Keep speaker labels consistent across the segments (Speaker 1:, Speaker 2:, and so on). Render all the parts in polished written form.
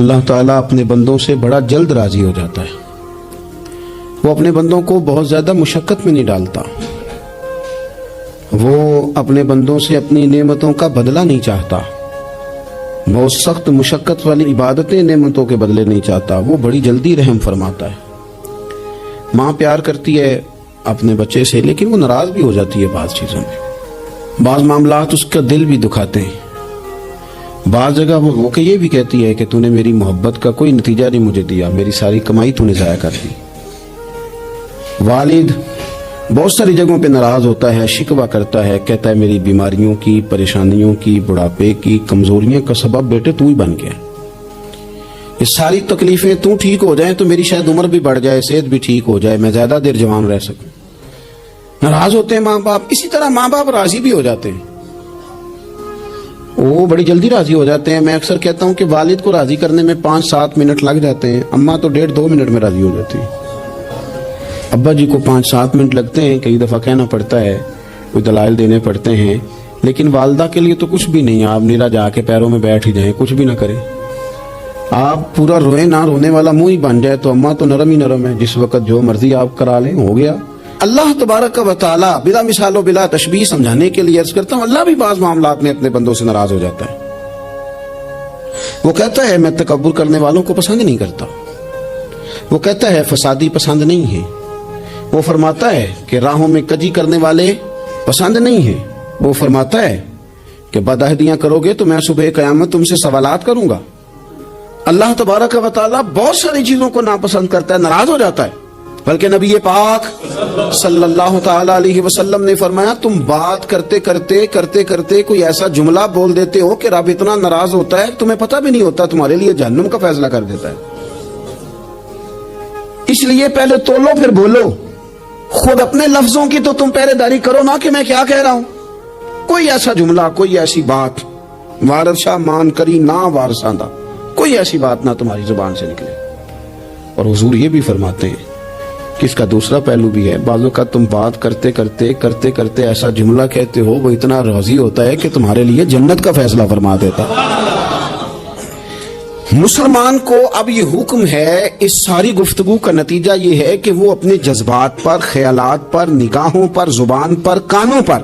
Speaker 1: اللہ تعالیٰ اپنے بندوں سے بڑا جلد راضی ہو جاتا ہے. وہ اپنے بندوں کو بہت زیادہ مشقت میں نہیں ڈالتا. وہ اپنے بندوں سے اپنی نعمتوں کا بدلہ نہیں چاہتا. بہت سخت مشقت والی عبادتیں نعمتوں کے بدلے نہیں چاہتا. وہ بڑی جلدی رحم فرماتا ہے. ماں پیار کرتی ہے اپنے بچے سے، لیکن وہ ناراض بھی ہو جاتی ہے بعض چیزوں میں. بعض معاملات اس کا دل بھی دکھاتے ہیں. بعض جگہ وہ کہ یہ بھی کہتی ہے کہ تو نے میری محبت کا کوئی نتیجہ نہیں مجھے دیا، میری ساری کمائی تو نے ضائع کر دی. والد بہت ساری جگہوں پہ ناراض ہوتا ہے، شکوہ کرتا ہے، کہتا ہے میری بیماریوں کی، پریشانیوں کی، بڑھاپے کی، کمزوریاں کا سبب بیٹے تو ہی بن گیا. یہ ساری تکلیفیں تو ٹھیک ہو جائیں تو میری شاید عمر بھی بڑھ جائے، صحت بھی ٹھیک ہو جائے، میں زیادہ دیر جوان رہ سکوں. ناراض ہوتے ہیں ماں باپ. اسی طرح ماں باپ راضی بھی ہو جاتے ہیں، وہ بڑی جلدی راضی ہو جاتے ہیں. میں اکثر کہتا ہوں کہ والد کو راضی کرنے میں 5-7 منٹ لگ جاتے ہیں، اماں تو 1.5-2 منٹ میں راضی ہو جاتی ہے. ابا جی کو 5-7 منٹ لگتے ہیں، کئی دفعہ کہنا پڑتا ہے، کوئی دلائل دینے پڑتے ہیں، لیکن والدہ کے لیے تو کچھ بھی نہیں. آپ نیلا جا کے پیروں میں بیٹھ ہی جائیں، کچھ بھی نہ کریں. آپ پورا روئیں نہ، رونے والا منہ ہی بن جائے تو اماں تو نرم ہی نرم ہے، جس وقت جو مرضی آپ کرا لیں ہو گیا. اللہ تبارک و تعالی بلا مثال و بلا تشبیہ سمجھانے کے لیے عرض کرتا ہوں، اللہ بھی بعض معاملات میں اپنے بندوں سے ناراض ہو جاتا ہے. وہ کہتا ہے میں تکبر کرنے والوں کو پسند نہیں کرتا. وہ کہتا ہے فسادی پسند نہیں ہے. وہ فرماتا ہے کہ راہوں میں کجی کرنے والے پسند نہیں ہیں. وہ فرماتا ہے کہ بدعہدیاں کرو گے تو میں صبح قیامت تم سے سوالات کروں گا. اللہ تبارک و تعالی بہت ساری چیزوں کو ناپسند کرتا ہے، ناراض ہو جاتا ہے. بلکہ نبی پاک صلی اللہ تعالی علیہ وسلم نے فرمایا تم بات کرتے کرتے کوئی ایسا جملہ بول دیتے ہو کہ رب اتنا ناراض ہوتا ہے تمہیں پتہ بھی نہیں ہوتا، تمہارے لیے جہنم کا فیصلہ کر دیتا ہے. اس لیے پہلے تولو پھر بولو. خود اپنے لفظوں کی تو تم پہرے داری کرو نا کہ میں کیا کہہ رہا ہوں. کوئی ایسا جملہ، کوئی ایسی بات وارث شاہ مان کری نہ وارثاں دا، کوئی ایسی بات نہ تمہاری زبان سے نکلے. اور حضور یہ بھی فرماتے ہیں کہ اس کا دوسرا پہلو بھی ہے. بعض اوقات تم بات کرتے کرتے ایسا جملہ کہتے ہو وہ اتنا راضی ہوتا ہے کہ تمہارے لیے جنت کا فیصلہ فرما دیتا. مسلمان کو اب یہ حکم ہے، اس ساری گفتگو کا نتیجہ یہ ہے کہ وہ اپنے جذبات پر، خیالات پر، نگاہوں پر، زبان پر، کانوں پر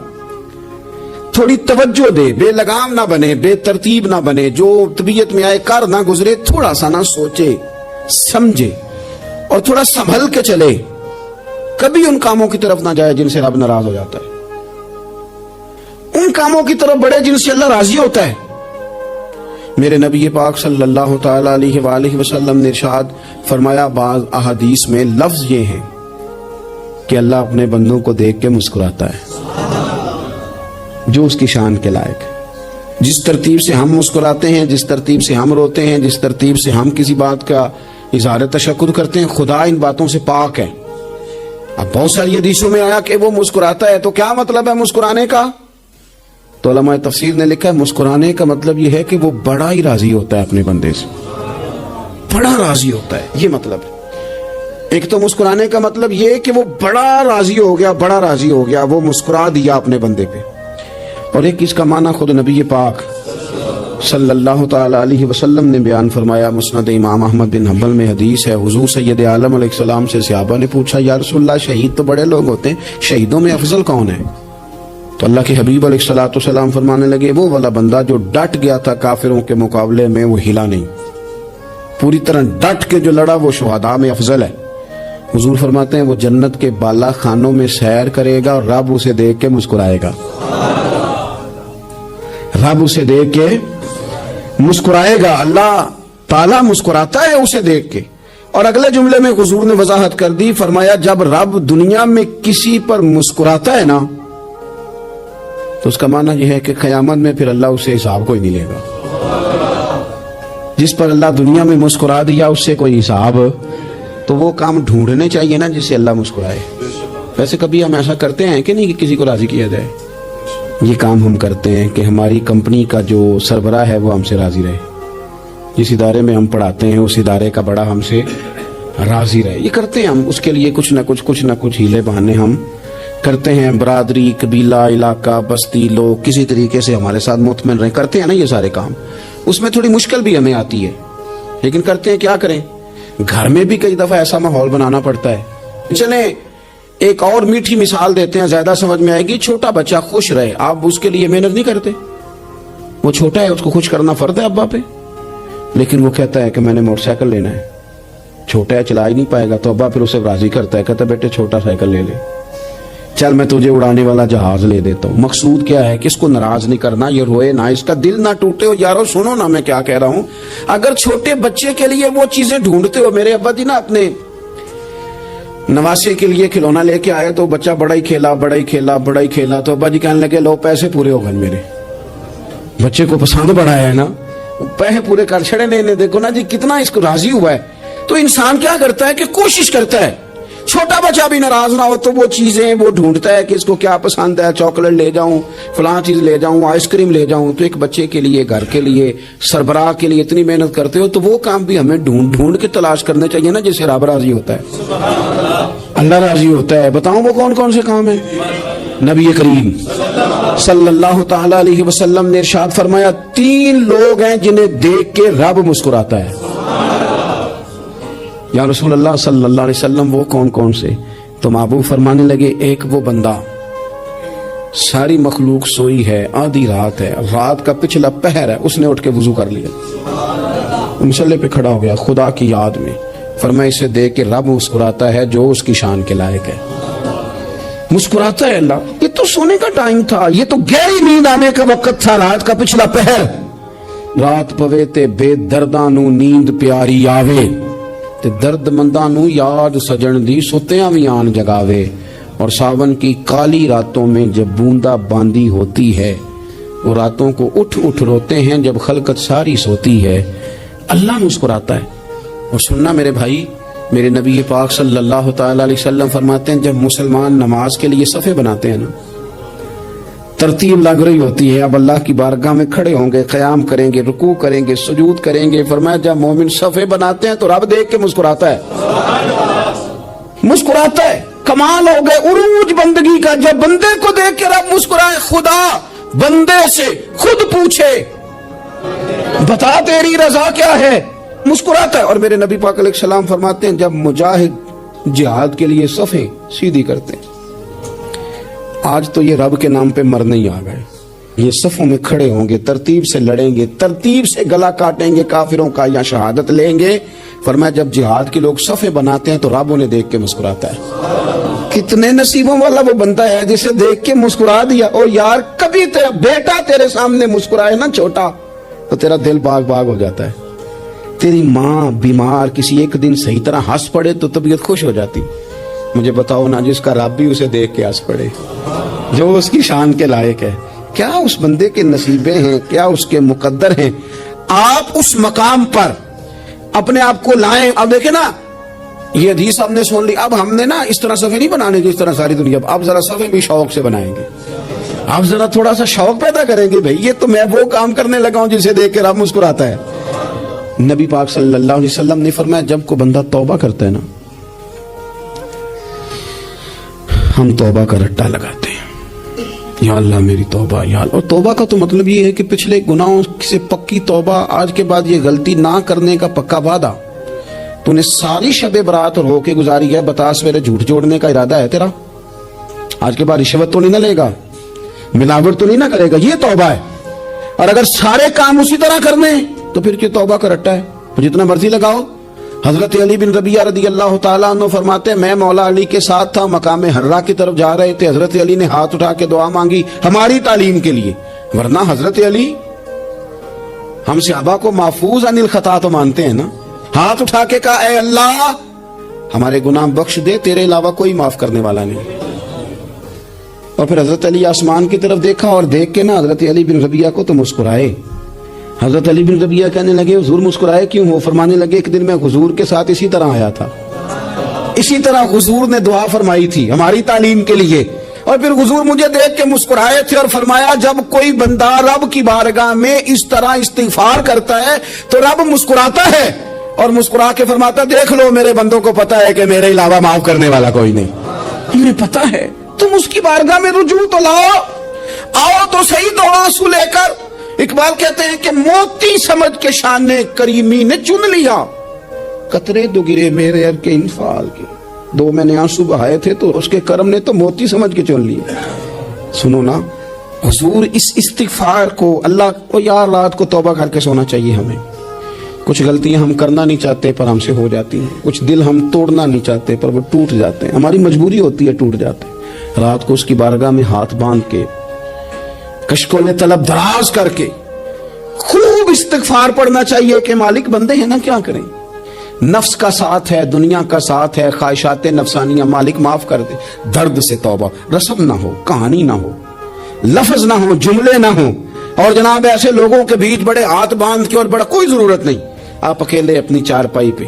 Speaker 1: تھوڑی توجہ دے، بے لگام نہ بنے، بے ترتیب نہ بنے، جو طبیعت میں آئے کر نہ گزرے، تھوڑا سا نہ سوچے سمجھے اور تھوڑا سنبھل کے چلے. کبھی ان کاموں کی طرف نہ جائے جن سے رب ناراض ہو جاتا ہے. ان کاموں کی طرف بڑھے جن سے اللہ راضی ہوتا ہے. میرے نبی پاک صلی اللہ تعالی علیہ وآلہ وسلم نے ارشاد فرمایا، بعض احادیث میں لفظ یہ ہیں کہ اللہ اپنے بندوں کو دیکھ کے مسکراتا ہے جو اس کی شان کے لائق. جس ترتیب سے ہم مسکراتے ہیں، جس ترتیب سے ہم روتے ہیں، جس ترتیب سے ہم کسی بات کا اظہار تشکر کرتے ہیں، خدا ان باتوں سے پاک ہے. اب بہت ساری حدیثوں میں آیا کہ وہ مسکراتا ہے، تو کیا مطلب ہے مسکرانے کا؟ تو علماء تفسیر نے لکھا ہے مسکرانے کا مطلب یہ ہے کہ وہ بڑا ہی راضی ہوتا ہے اپنے بندے سے، بڑا راضی ہوتا ہے. یہ مطلب ہے. ایک تو مسکرانے کا مطلب یہ کہ وہ بڑا راضی ہو گیا، بڑا راضی ہو گیا، وہ مسکرا دیا اپنے بندے پہ. اور ایک اس کا معنی خود نبی پاک صلی اللہ تعالی علیہ وسلم نے بیان فرمایا. مسند امام احمد بن حنبل میں حدیث ہے، حضور سید عالم علیہ السلام سے صحابہ نے پوچھا یا رسول اللہ شہید تو بڑے لوگ ہوتے ہیں، شہیدوں میں افضل کون ہے؟ تو اللہ کے حبیب علیہ الصلوۃ والسلام فرمانے لگے وہ والا بندہ جو ڈٹ گیا تھا کافروں کے مقابلے میں، وہ ہلا نہیں، پوری طرح ڈٹ کے جو لڑا وہ شہداء میں افضل ہے. حضور فرماتے ہیں وہ جنت کے بالا خانوں میں سیر کرے گا اور رب اسے دیکھ کے مسکرائے گا. رب اسے دیکھ کے مسکرائے گا. اللہ تعالیٰ مسکراتا ہے اسے دیکھ کے. اور اگلے جملے میں حضور نے وضاحت کر دی، فرمایا جب رب دنیا میں کسی پر مسکراتا ہے نا تو اس کا معنی یہ ہے کہ قیامت میں پھر اللہ اسے حساب کوئی نہیں لے گا. جس پر اللہ دنیا میں مسکرا دیا اس سے کوئی حساب، تو وہ کام ڈھونڈنے چاہیے نا جس سے اللہ مسکرائے. ویسے کبھی ہم ایسا کرتے ہیں کہ نہیں کہ کسی کو راضی کیا جائے؟ یہ کام ہم کرتے ہیں کہ ہماری کمپنی کا جو سربراہ ہے وہ ہم سے راضی رہے، جس ادارے میں ہم پڑھاتے ہیں اس ادارے کا بڑا ہم سے راضی رہے. یہ کرتے ہیں ہم، اس کے لیے کچھ نہ کچھ ہیلے بہانے ہم کرتے ہیں. برادری، قبیلہ، علاقہ، بستی، لوگ کسی طریقے سے ہمارے ساتھ مطمئن رہیں، کرتے ہیں نا یہ سارے کام. اس میں تھوڑی مشکل بھی ہمیں آتی ہے لیکن کرتے ہیں کیا کریں, گھر میں بھی کئی دفعہ ایسا ماحول بنانا پڑتا ہے. چلیں ایک اور میٹھی مثال دیتے ہیں, زیادہ سمجھ میں آئے گی. چھوٹا بچہ خوش رہے, آپ اس کے لیے محنت نہیں کرتے. وہ چھوٹا ہے, اس کو خوش کرنا فرض ہے ابا پہ, لیکن وہ کہتا ہے کہ میں نے موٹر سائیکل لینا ہے. چھوٹا ہے, چلا ہی نہیں پائے گا, تو ابا پھر اسے راضی کرتا ہے, کہتا ہے بیٹے چھوٹا سائیکل لے لے, چل میں تجھے اڑانے والا جہاز لے دیتا ہوں. مقصود کیا ہے کہ اس کو ناراض نہیں کرنا, یہ روئے نہ, اس کا دل نہ ٹوٹے. ہو یارو سنو نا میں کیا کہہ رہا ہوں. اگر چھوٹے بچے کے لیے وہ چیزیں ڈھونڈتے ہو, میرے ابا جی نا اپنے نواسے کے لیے کھلونا لے کے آئے, تو بچہ بڑا ہی کھیلا, تو ابا جی کہنے لگے لو پیسے پورے ہو گئے میرے. بچے کو پسند بڑا ہے نا, پیسے پورے کر چھڑے لینے, دیکھو نا جی کتنا اس کو راضی ہوا ہے. تو انسان کیا کرتا ہے کہ کوشش کرتا ہے چھوٹا بچہ بھی ناراض نہ ہو, تو وہ چیزیں وہ ڈھونڈتا ہے کہ اس کو کیا پسند ہے, چاکلیٹ لے جاؤں, فلاں چیز لے جاؤں, آئس کریم لے جاؤں. تو ایک بچے کے لیے, گھر کے لیے, سربراہ کے لیے اتنی محنت کرتے ہو, تو وہ کام بھی ہمیں ڈھونڈ کے تلاش کرنے چاہیے نا, جس سے رب راضی ہوتا ہے, اللہ راضی ہوتا ہے. بتاؤں وہ کون کون سے کام ہیں. نبی کریم صلی اللہ تعالی علیہ وسلم نے ارشاد فرمایا, 3 لوگ ہیں جنہیں دیکھ کے رب مسکراتا ہے. یا رسول اللہ صلی اللہ علیہ وسلم وہ کون کون سے؟ تو محبوب فرمانے لگے, ایک وہ بندہ ساری مخلوق سوئی ہے, آدھی رات ہے, رات کا پچھلا پہر ہے, اس نے اٹھ کے وضو کر لیا, مصلی پہ کھڑا ہو گیا خدا کی یاد میں. فرمایا اسے دیکھ کے رب مسکراتا ہے جو اس کی شان کے لائق ہے. مسکراتا ہے اللہ. یہ تو سونے کا ٹائم تھا, یہ تو گہری نیند آنے کا وقت تھا, رات کا پچھلا پہر. رات پوے تے بے درداں نو نیند پیاری آوے, تے درد منداں نو یاد سجن دی ستیاں بھی آن جگاوے. اور ساون کی کالی راتوں میں جب بوندا باندی ہوتی ہے, وہ راتوں کو اٹھ اٹھ روتے ہیں جب خلقت ساری سوتی ہے. اللہ مسکراتا ہے. اور سننا میرے بھائی, میرے نبی پاک صلی اللہ تعالی علیہ وسلم فرماتے ہیں, جب مسلمان نماز کے لیے صفیں بناتے ہیں نا, ترتیب لگ رہی ہوتی ہے, اب اللہ کی بارگاہ میں کھڑے ہوں گے, قیام کریں گے, رکوع کریں گے, سجود کریں گے. فرمایا جب مومن صفیں بناتے ہیں تو رب دیکھ کے مسکراتا ہے, مسکراتا ہے. کمال ہو گئے عروج بندگی کا, جب بندے کو دیکھ کے رب مسکرائے. خدا بندے سے خود پوچھے بتا تیری رضا کیا ہے, مسکراتا ہے. اور میرے نبی پاک علیہ السلام فرماتے ہیں, جب مجاہد جہاد کے لیے صفیں سیدھی کرتے ہیں, آج تو یہ رب کے نام پہ مرنے ہی آ گئے, یہ صفوں میں کھڑے ہوں گے, ترتیب سے لڑیں گے, ترتیب سے گلا کاٹیں گے کافروں کا یا شہادت لیں گے. فرمایا جب جہاد کے لوگ صفیں بناتے ہیں تو رب انہیں دیکھ کے مسکراتا ہے. کتنے نصیبوں والا وہ بندہ ہے جسے دیکھ کے مسکرا دیا. اور یار کبھی تیرا بیٹا تیرے سامنے مسکرائے نا چھوٹا, تو تیرا دل باغ باغ ہو جاتا ہے. تیری ماں بیمار کسی ایک دن صحیح طرح ہنس پڑے تو طبیعت خوش ہو جاتی. مجھے بتاؤ نا, جس کا رب بھی اسے دیکھ کے ہنس پڑے, جو اس کی شان کے لائق ہے, کیا اس بندے کے نصیبے ہیں, کیا اس کے مقدر ہیں. آپ اس مقام پر اپنے آپ کو لائیں. اب دیکھیں نا, یہ حدیث ہم نے سن لی, اب ہم نے نا اس طرح صفحے نہیں بنانے جس طرح ساری دنیا, اب ذرا صفحے بھی شوق سے بنائیں گے. آپ ذرا تھوڑا سا شوق پیدا کریں گے, بھئی یہ تو میں وہ کام کرنے لگا ہوں جسے دیکھ کے رب مسکراتا ہے. نبی پاک صلی اللہ علیہ وسلم نے فرمایا, جب کو بندہ توبہ کرتا ہے نا, ہم توبہ کا رٹا لگاتے ہیں, یا اللہ میری توبہ, یا اللہ. اور توبہ کا تو مطلب یہ ہے کہ پچھلے گناہوں سے پکی توبہ, آج کے بعد یہ غلطی نہ کرنے کا پکا وعدہ. تو نے ساری شب برات رو کے گزاری ہے, بتا سویرے جھوٹ جوڑنے کا ارادہ ہے تیرا, آج کے بعد رشوت تو نہیں نہ لے گا, ملاوٹ تو نہیں نہ کرے گا, یہ توبہ ہے. اور اگر سارے کام اسی طرح کرنے تو پھر کیا توبہ کا رٹا ہے, جتنا مرضی لگاؤ. حضرت علی بن ربیعہ رضی اللہ تعالیٰ عنہ فرماتے ہیں, میں مولا علی کے ساتھ تھا, مقام حرا کی طرف جا رہے تھے. حضرت علی نے ہاتھ اٹھا کے دعا مانگی ہماری تعلیم کے لیے, ورنہ حضرت علی ہم صحابہ کو محفوظ عن الخطا تو مانتے ہیں نا. ہاتھ اٹھا کے کہا, اے اللہ ہمارے گناہ بخش دے, تیرے علاوہ کوئی معاف کرنے والا نہیں. اور پھر حضرت علی آسمان کی طرف دیکھا, اور دیکھ کے نا حضرت علی بن ربیعہ کو تو مسکرائے. حضرت علی بن ربیعہ کہنے لگے, حضور مسکرائے کیوں ہو؟ فرمانے لگے, ایک دن میں حضور کے ساتھ اسی طرح آیا تھا, اسی طرح حضور نے دعا فرمائی تھی ہماری تعلیم کے لیے, اور پھر حضور مجھے دیکھ کے مسکرائے تھے. اور فرمایا جب کوئی بندہ رب کی بارگاہ میں اس طرح استغفار کرتا ہے تو رب مسکراتا ہے, اور مسکرا کے فرماتا, دیکھ لو میرے بندوں کو پتا ہے کہ میرے علاوہ معاف کرنے والا کوئی نہیں, انہیں پتا ہے. تم اس کی بارگاہ میں رجوع تو لاؤ, آؤ تو صحیح دو آنسو لے کر, اقبال کہتے ہیں کہ موتی سمجھ کے شان کریمی نے چن لیا، قطرے دو گرے میرے اب کے انفال کے، دو میں نے آنسو بہائے تھے تو اس کے کرم نے تو موتی سمجھ کے چن لیے۔ سنو نا حضور، اس استغفار کو اللہ کو یار رات کو توبہ کر کے سونا چاہیے ہمیں۔ کچھ غلطیاں ہم کرنا نہیں چاہتے پر ہم سے ہو جاتی ہیں، کچھ دل ہم توڑنا نہیں چاہتے پر وہ ٹوٹ جاتے ہیں، ہماری مجبوری ہوتی ہے ٹوٹ جاتے ہیں۔ رات کو اس کی بارگاہ میں ہاتھ باندھ کے، کشکوں میں طلب دراز کر کے خوب استغفار پڑھنا چاہیے کہ مالک بندے ہیں نا، کیا کریں، نفس کا ساتھ ہے، دنیا کا ساتھ ہے، خواہشات نفسانیہ، مالک معاف کر دے۔ درد سے توبہ، رسم نہ ہو، کہانی نہ ہو، لفظ نہ ہو، جملے نہ ہو، اور جناب ایسے لوگوں کے بیچ بڑے ہاتھ باندھ کے اور بڑا کوئی ضرورت نہیں، آپ اکیلے اپنی چارپائی پہ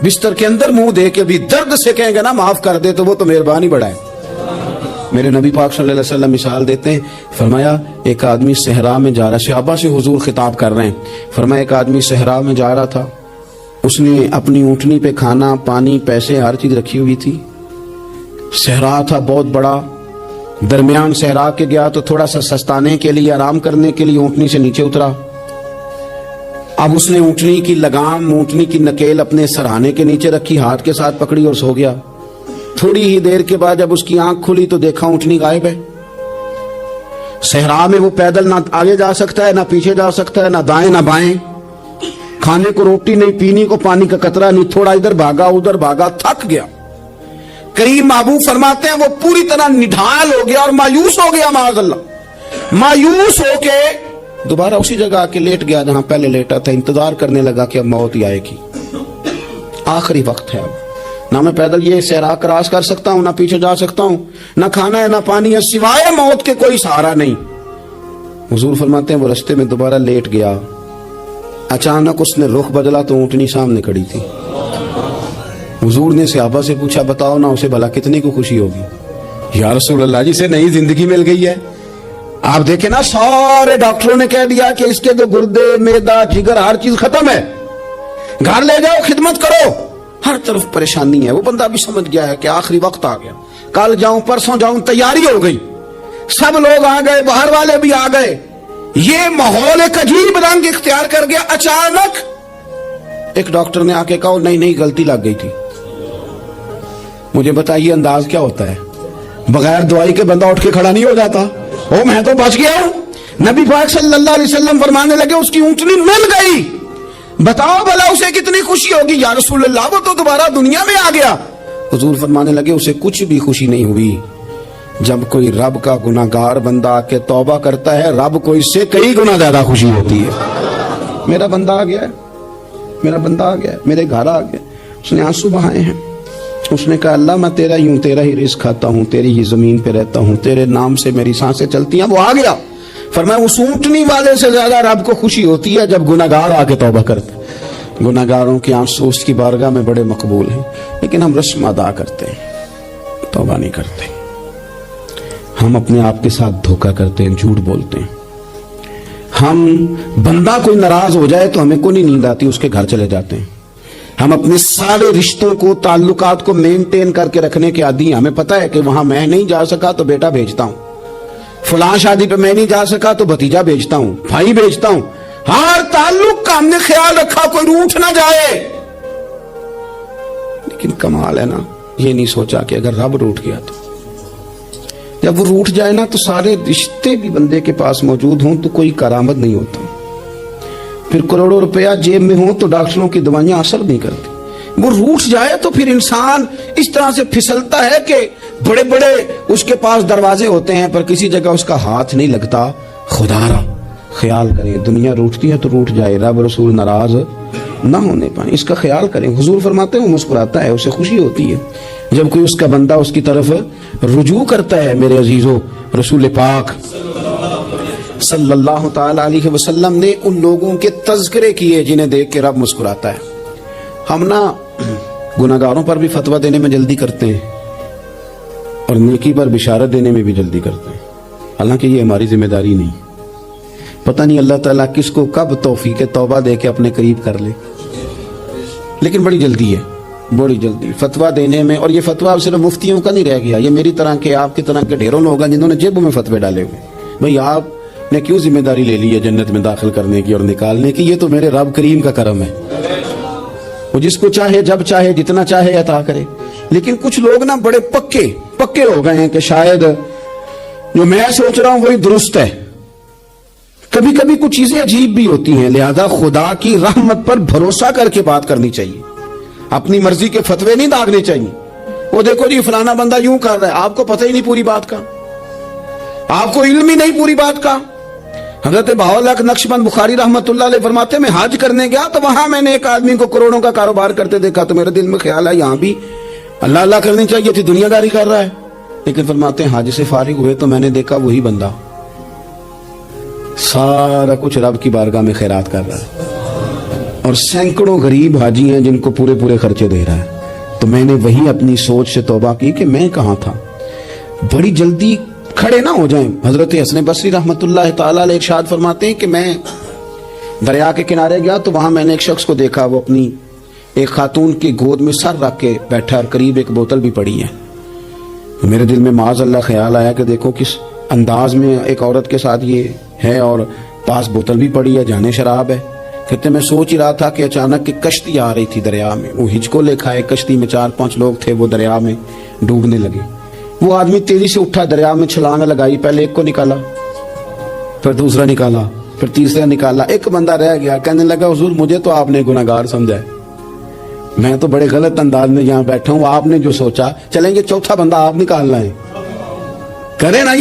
Speaker 1: بستر کے اندر منہ دے کے بھی درد سے کہیں گے نا معاف کر دے تو وہ تو مہربانی بڑا ہے۔ میرے نبی پاک صلی اللہ علیہ وسلم مثال دیتے ہیں، فرمایا ایک آدمی صحرا میں جا رہا، صحابہ سے حضور خطاب کر رہے ہیں، فرمایا ایک آدمی صحرا میں جا رہا تھا، اس نے اپنی اونٹنی پہ کھانا پانی پیسے ہر چیز رکھی ہوئی تھی، صحرا تھا بہت بڑا، درمیان صحرا کے گیا تو تھوڑا سا سستانے کے لیے، آرام کرنے کے لیے اونٹنی سے نیچے اترا۔ اب اس نے اونٹنی کی لگام، اونٹنی کی نکیل اپنے سرہانے کے نیچے رکھی، ہاتھ کے ساتھ پکڑی اور سو گیا۔ تھوڑی ہی دیر کے بعد جب اس کی آنکھ کھلی تو دیکھا اونٹنی غائب ہے۔ صحرا میں وہ پیدل نہ آگے جا سکتا ہے، نہ پیچھے جا سکتا ہے، نہ دائیں نہ بائیں، کھانے کو روٹی نہیں، پینے کو پانی کا قطرہ نہیں، تھوڑا ادھر بھاگا ادھر بھاگا، تھک گیا۔ کریم محبوب فرماتے ہیں وہ پوری طرح نڈھال ہو گیا اور مایوس ہو گیا، معاذ اللہ، مایوس ہو کے دوبارہ اسی جگہ آ کے لیٹ گیا جہاں پہلے لیٹا تھا، انتظار کرنے لگا کہ اب موت ہی آئے گی، آخری وقت ہے، اب نہ میں پیدل یہ صحرا کراس کر سکتا ہوں، نہ پیچھے جا سکتا ہوں، نہ کھانا ہے نہ پانی ہے، سوائے موت کے کوئی سہارا نہیں۔ حضور فرماتے ہیں وہ رستے میں دوبارہ لیٹ گیا، اچانک اس نے رخ بدلا تو اونٹنی سامنے کھڑی تھی۔ حضور نے صحابہ سے پوچھا بتاؤ نا اسے بھلا کتنی کو خوشی ہوگی؟ یا رسول اللہ جسے نئی زندگی مل گئی ہے۔ آپ دیکھیں نا سارے ڈاکٹروں نے کہہ دیا کہ اس کے جو گردے معدہ جگر ہر چیز ختم ہے، گھر لے جاؤ خدمت کرو، ہر طرف پریشانی ہے۔ وہ بندہ بھی سمجھ گیا ہے کہ آخری وقت آ گیا، کل جاؤں پرسوں جاؤں، تیاری ہو گئی، سب لوگ آ گئے، باہر والے بھی آ گئے، یہ ماحول ایک عجیب رنگ اختیار کر گیا۔ اچانک ایک ڈاکٹر نے آ کے کہا نہیں غلطی لگ گئی تھی۔ مجھے بتائیے انداز کیا ہوتا ہے؟ بغیر دوائی کے بندہ اٹھ کے کھڑا نہیں ہو جاتا، او میں تو بچ گیا ہوں۔ نبی پاک صلی اللہ علیہ وسلم فرمانے لگے اس کی اونٹنی مل گئی، بتاؤ بھلا اسے کتنی خوشی ہوگی؟ یا رسول اللہ وہ تو دوبارہ دنیا میں آ گیا۔ حضور فرمانے لگے اسے کچھ بھی خوشی نہیں ہوئی۔ جب کوئی رب کا گناہگار بندہ آ کے توبہ کرتا ہے، رب کو اس سے کئی گنا زیادہ خوشی ہوتی ہے۔ میرا بندہ آ گیا ہے، میرا بندہ آ گیا ہے، میرے گھر آ گیا، اس نے آنسو بہائے ہیں، اس نے کہا اللہ میں تیرا ہی ہوں، تیرا ہی رزق کھاتا ہوں، تیری ہی زمین پہ رہتا ہوں، تیرے نام سے میری سانسیں چلتی ہیں۔ وہ آ گیا، فرمایا اس اونٹنی والے سے زیادہ رب کو خوشی ہوتی ہے جب گناہگار آ کے توبہ کرتا ہے۔ گناہگاروں کے آنسو اس کی بارگاہ میں بڑے مقبول ہیں، لیکن ہم رسم ادا کرتے ہیں، توبہ نہیں کرتے، ہم اپنے آپ کے ساتھ دھوکہ کرتے ہیں، جھوٹ بولتے ہیں۔ ہم بندہ کوئی ناراض ہو جائے تو ہمیں کوئی نہیں نیند آتی، اس کے گھر چلے جاتے ہیں۔ ہم اپنے سارے رشتوں کو تعلقات کو مینٹین کر کے رکھنے کے عادی ہیں، ہمیں پتہ ہے کہ وہاں میں نہیں جا سکا تو بیٹا بھیجتا ہوں، فلاں شادی پہ میں نہیں جا سکا تو بھتیجا بھیجتا ہوں، بھائی بھیجتا ہوں، ہر تعلق کا ہم نے خیال رکھا کوئی روٹھ نہ جائے۔ لیکن کمال ہے نا، یہ نہیں سوچا کہ اگر رب روٹھ گیا تو جب وہ روٹھ جائے نا تو سارے رشتے بھی بندے کے پاس موجود ہوں تو کوئی کرامت نہیں ہوتا، پھر کروڑوں روپیہ جیب میں ہوں تو ڈاکٹروں کی دوائیاں اثر نہیں کرتی۔ وہ روٹھ جائے تو پھر انسان اس طرح سے پھسلتا ہے کہ بڑے بڑے اس کے پاس دروازے ہوتے ہیں پر کسی جگہ اس کا ہاتھ نہیں لگتا۔ خدا را خیال کریں، دنیا روٹتی ہے تو روٹ جائے، رب رسول ناراض نہ ہونے پائیں، اس کا خیال کریں۔ حضور فرماتے ہیں وہ مسکراتا ہے، اسے خوشی ہوتی ہے جب کوئی اس کا بندہ اس کی طرف رجوع کرتا ہے۔ میرے عزیزو، رسول پاک صلی اللہ تعالی علیہ وسلم نے ان لوگوں کے تذکرے کیے جنہیں دیکھ کے رب مسکراتا ہے۔ ہم نا گناہگاروں پر بھی فتویٰ دینے میں جلدی کرتے ہیں اور نیکی پر بشارت دینے میں بھی جلدی کرتے ہیں، حالانکہ یہ ہماری ذمہ داری نہیں۔ پتہ نہیں اللہ تعالیٰ کس کو کب توفیق توبہ دے کے اپنے قریب کر لے، لیکن بڑی جلدی ہے، بڑی جلدی فتویٰ دینے میں۔ اور یہ فتویٰ صرف مفتیوں کا نہیں رہ گیا، یہ میری طرح کے آپ کی طرح کے ڈھیروں لوگ ہیں جنہوں نے جیبوں میں فتوے ڈالے ہوئے۔ بھئی آپ نے کیوں ذمہ داری لے لی ہے جنت میں داخل کرنے کی اور نکالنے کی؟ یہ تو میرے رب کریم کا کرم ہے، وہ جس کو چاہے جب چاہے جتنا چاہے عطا کرے۔ لیکن کچھ لوگ نا بڑے پکے ہو گئے ہیں کہ شاید جو میں سوچ رہا ہوں وہی درست ہے۔ کبھی کبھی کچھ چیزیں عجیب بھی ہوتی ہیں، لہذا خدا کی رحمت پر بھروسہ کر کے بات کرنی چاہیے، اپنی مرضی کے فتوے نہیں داغنے چاہیے۔ وہ دیکھو جی فلانا بندہ یوں کر رہا ہے، آپ کو پتہ ہی نہیں پوری بات کا، آپ کو علم ہی نہیں پوری بات کا۔ حضرت بہاءاللہ نقشبند بخاری رحمت اللہ علیہ فرماتے ہیں میں حج کرنے گیا تو وہاں میں نے ایک آدمی کو کروڑوں کا کاروبار کرتے دیکھا تو میرے دل میں خیال ہے یہاں بھی اللہ اللہ کرنی چاہیے تھی، دنیا داری کر رہا ہے۔ لیکن فرماتے ہیں حج سے فارغ ہوئے تو میں نے دیکھا وہی بندہ سارا کچھ رب کی بارگاہ میں خیرات کر رہا ہے، اور سینکڑوں غریب حاجی ہیں جن کو پورے خرچے دے رہا ہے۔ تو میں نے وہی اپنی سوچ سے توبہ کی کہ میں کہاں تھا۔ بڑی جلدی کھڑے نہ ہو جائیں۔ حضرت حسن بصری رحمت اللہ تعالی علیہ ارشاد فرماتے ہیں کہ میں دریا کے کنارے گیا تو وہاں میں نے ایک شخص کو دیکھا، وہ اپنی ایک خاتون کی گود میں سر رکھ کے بیٹھا اور قریب ایک بوتل بھی پڑی ہے۔ میرے دل میں معاذ اللہ خیال آیا کہ دیکھو کس انداز میں ایک عورت کے ساتھ یہ ہے اور پاس بوتل بھی پڑی ہے، جانے شراب ہے۔ کہتے میں سوچ ہی رہا تھا کہ اچانک ایک کشتی آ رہی تھی دریا میں، وہ ہچ کو لے کھائے، کشتی میں 4-5 لوگ تھے، وہ دریا میں ڈوبنے لگے۔ وہ آدمی تیزی سے اٹھا، دریا میں چھلانگ لگائی، پہلے ایک کو نکالا، پھر دوسرا نکالا، پھر تیسرا نکالا، ایک بندہ رہ گیا۔ کہنے لگا حضور مجھے تو آپ نے گناہگار سمجھا ہے، میں تو بڑے غلط انداز میں یہاں بیٹھا ہوں، آپ نے جو سوچا، چلیں گے چوتھا بندہ آپ نکالنا ہے، کرے نا۔